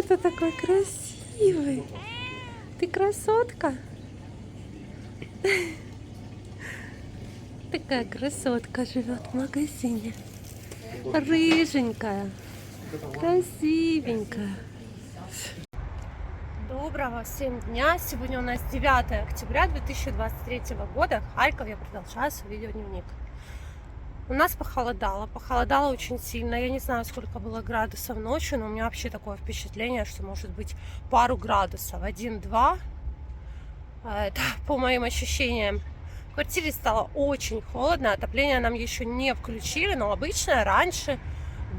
ты такой красивый? Ты красотка? Такая красотка живет в магазине. Рыженькая, красивенькая. Доброго всем дня! Сегодня у нас 9 октября 2023 года. Харьков, я продолжаю свой видеодневник. У нас похолодало очень сильно. Я не знаю, сколько было градусов ночью, но у меня вообще такое впечатление, что может быть пару градусов, 1-2. Это по моим ощущениям. В квартире стало очень холодно, отопление нам еще не включили, но обычно раньше,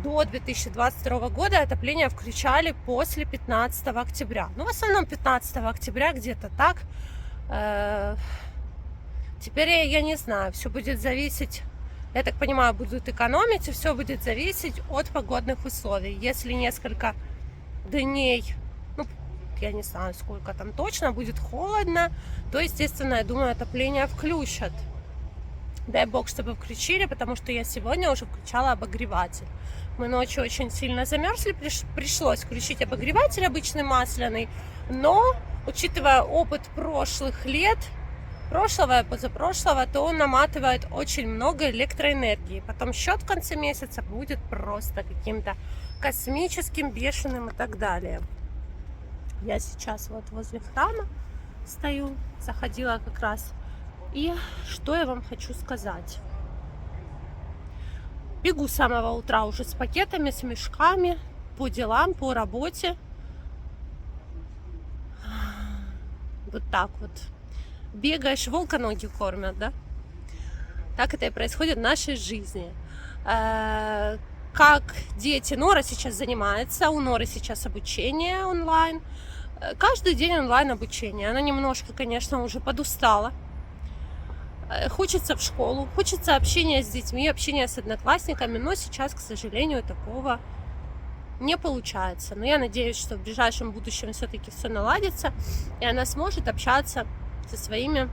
до 2022 года, отопление включали после 15 октября. Ну, в основном 15 октября, где-то так. Теперь я не знаю, все будет зависеть, я так понимаю, будут экономить, и все будет зависеть от погодных условий. Если несколько дней, ну, я не знаю, сколько там точно, будет холодно, то, естественно, я думаю, отопление включат. Дай бог, чтобы включили, потому что я сегодня уже включала обогреватель. Мы ночью очень сильно замерзли, пришлось включить обогреватель обычный масляный, но, учитывая опыт прошлых лет, прошлого и позапрошлого, то он наматывает очень много электроэнергии. Потом счет в конце месяца будет просто каким-то космическим, бешеным и так далее. Я сейчас вот возле храма стою, заходила как раз. И что я вам хочу сказать. Бегу с самого утра уже с пакетами, с мешками, по делам, по работе. Вот так вот. Бегаешь, волка ноги кормят, да? Так это и происходит в нашей жизни. Как дети, Нора сейчас занимается, у Норы сейчас обучение онлайн. Каждый день онлайн обучение. Она немножко, конечно, уже подустала. Хочется в школу, хочется общения с детьми, общения с одноклассниками, но сейчас, к сожалению, такого не получается. Но я надеюсь, что в ближайшем будущем все-таки все наладится, и она сможет общаться со своими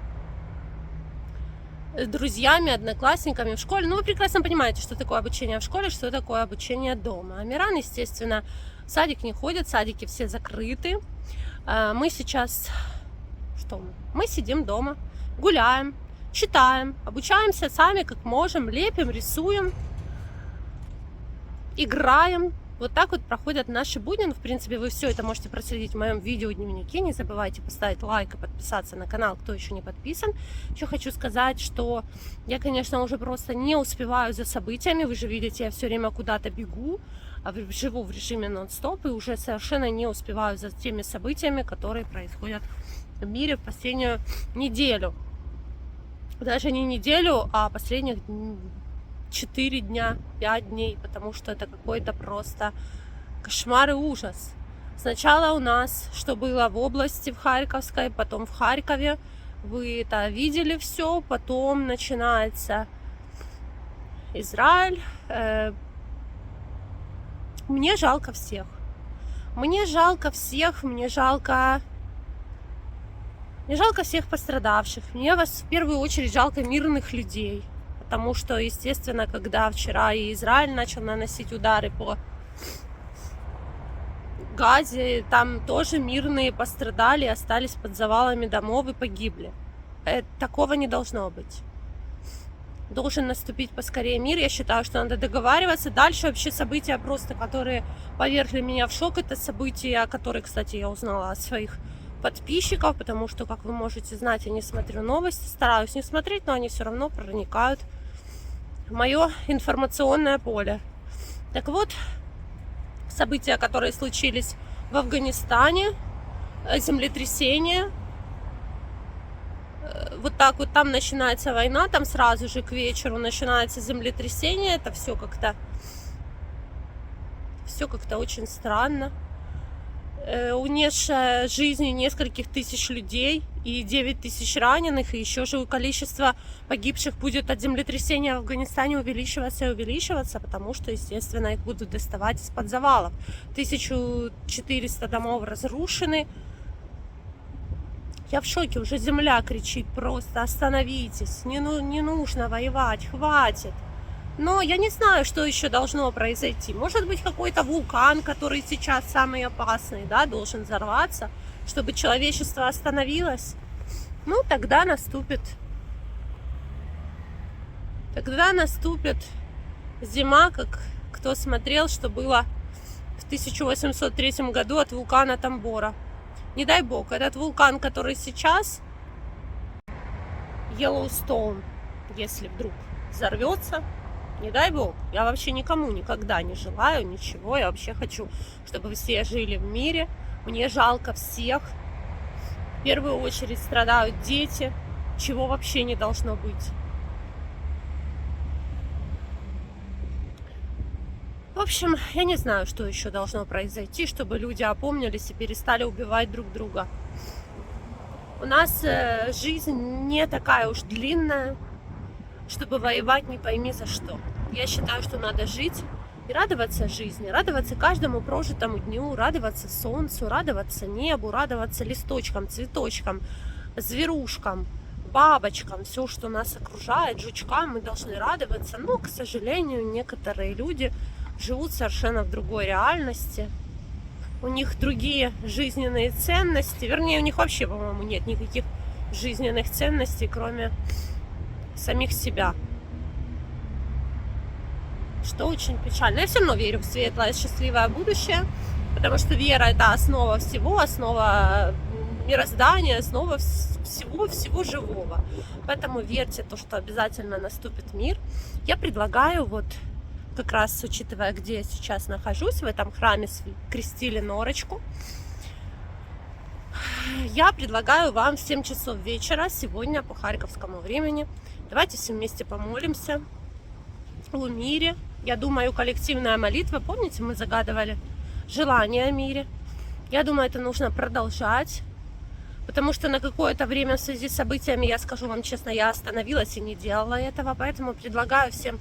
друзьями, одноклассниками в школе. Ну, вы прекрасно понимаете, что такое обучение в школе, что такое обучение дома. Амиран, естественно, в садик не ходит, садики все закрыты. Мы сейчас... Что мы? Мы сидим дома, гуляем, читаем, обучаемся сами, как можем, лепим, рисуем, играем. Вот так вот проходят наши будни. Ну, в принципе, вы все это можете проследить в моем видеодневнике. Не забывайте поставить лайк и подписаться на канал, кто еще не подписан. Еще хочу сказать, что я, конечно, уже просто не успеваю за событиями. Вы же видите, я все время куда-то бегу, живу в режиме нон-стоп и уже совершенно не успеваю за теми событиями, которые происходят в мире в последнюю неделю. Даже не неделю, а последних 4 дня, 5 дней, потому что это какой-то просто кошмар и ужас. Сначала у нас, что было в области, в Харьковской, потом в Харькове, вы это видели все, потом начинается Израиль. Мне жалко всех. Мне жалко всех, мне жалко всех пострадавших. Мне в первую очередь жалко мирных людей. Потому что, естественно, когда вчера и Израиль начал наносить удары по Газе, там тоже мирные пострадали, остались под завалами домов и погибли. Такого не должно быть. Должен наступить поскорее мир. Я считаю, что надо договариваться. Дальше вообще события просто, которые повергли меня в шок, это события, которые, кстати, я узнала от своих подписчиков, потому что, как вы можете знать, я не смотрю новости, стараюсь не смотреть, но они все равно проникают в мое информационное поле. Так вот, события, которые случились в Афганистане, землетрясение, вот так вот там начинается война, там сразу же к вечеру начинается землетрясение, это все как-то очень странно. Унесшая жизни нескольких тысяч людей и 9 тысяч раненых, и еще же количество погибших будет от землетрясения в Афганистане увеличиваться и увеличиваться, потому что, естественно, их будут доставать из-под завалов. 1400 домов разрушены. Я в шоке, уже земля кричит просто: остановитесь, не нужно воевать, хватит. Но я не знаю, что еще должно произойти. Может быть, какой-то вулкан, который сейчас самый опасный, да, должен взорваться, чтобы человечество остановилось. Ну, тогда наступит зима, как кто смотрел, что было в 1803 году от вулкана Тамбора. Не дай бог, этот вулкан, который сейчас, Йеллоустоун, если вдруг взорвется, не дай бог. Я вообще никому никогда не желаю ничего. Я вообще хочу, чтобы все жили в мире. Мне жалко всех. В первую очередь страдают дети, чего вообще не должно быть. В общем, я не знаю, что еще должно произойти, чтобы люди опомнились и перестали убивать друг друга. У нас жизнь не такая уж длинная, чтобы воевать не пойми за что. Я считаю, что надо жить и радоваться жизни, радоваться каждому прожитому дню, радоваться солнцу, радоваться небу, радоваться листочкам, цветочкам, зверушкам, бабочкам, все, что нас окружает, жучкам, мы должны радоваться. Но, к сожалению, некоторые люди живут совершенно в другой реальности. У них другие жизненные ценности, вернее, у них вообще, по-моему, нет никаких жизненных ценностей, кроме самих себя. Что очень печально. Я все равно верю в светлое, счастливое будущее, потому что вера — это основа всего, основа мироздания, основа всего живого. Поэтому верьте в то, что обязательно наступит мир. Я предлагаю, вот как раз учитывая, где я сейчас нахожусь, в этом храме крестили норочку, я предлагаю вам в 7 часов вечера сегодня по харьковскому времени. Давайте все вместе помолимся о мире. Я думаю, коллективная молитва, помните, мы загадывали желание о мире. Я думаю, это нужно продолжать, потому что на какое-то время в связи с событиями, я скажу вам честно, я остановилась и не делала этого. Поэтому предлагаю всем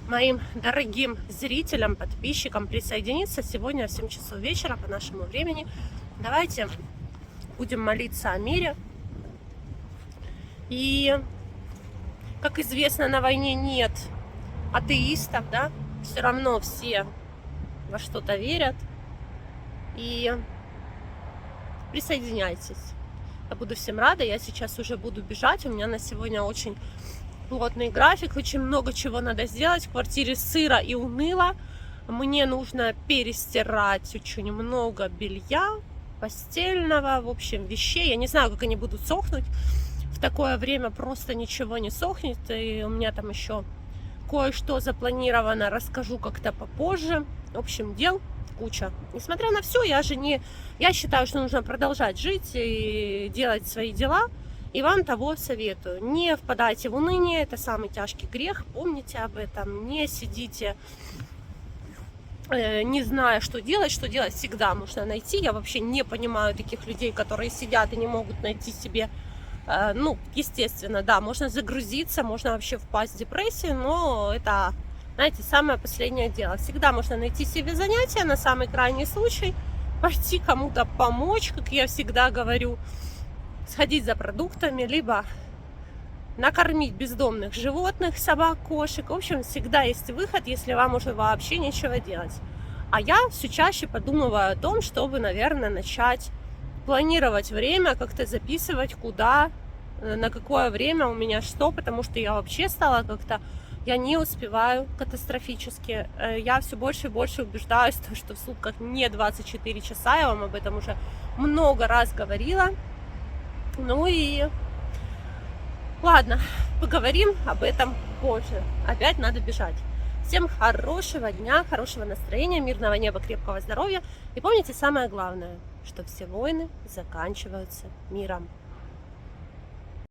моим дорогим зрителям, подписчикам присоединиться сегодня в 7 часов вечера по нашему времени. Давайте будем молиться о мире. И, как известно, на войне нет атеистов, да, все равно все во что-то верят. И присоединяйтесь. Я буду всем рада. Я сейчас уже буду бежать. У меня на сегодня очень плотный график, очень много чего надо сделать. В квартире сыро и уныло. Мне нужно перестирать очень много белья постельного, в общем, вещей. Я не знаю, как они будут сохнуть. В такое время просто ничего не сохнет. И у меня там еще кое-что запланировано, расскажу как-то попозже. В общем, дел куча. Несмотря на все, я считаю, что нужно продолжать жить и делать свои дела. И вам того советую. Не впадайте в уныние, это самый тяжкий грех. Помните об этом. Не сидите, не зная, что делать всегда можно найти. Я вообще не понимаю таких людей, которые сидят и не могут найти себе. Ну, естественно, да, можно загрузиться, можно вообще впасть в депрессию, но это, знаете, самое последнее дело. Всегда можно найти себе занятие, на самый крайний случай пойти кому-то помочь, как я всегда говорю, сходить за продуктами, либо накормить бездомных животных, собак, кошек. В общем, всегда есть выход, если вам уже вообще нечего делать. А я все чаще подумываю о том, чтобы, наверное, начать планировать время, как-то записывать, куда, на какое время у меня что, потому что я вообще стала как-то, я не успеваю катастрофически. Я все больше и больше убеждаюсь, что в сутках не 24 часа, я вам об этом уже много раз говорила. Ну и ладно, поговорим об этом позже. Опять надо бежать. Всем хорошего дня, хорошего настроения, мирного неба, крепкого здоровья. И помните самое главное, что все войны заканчиваются миром.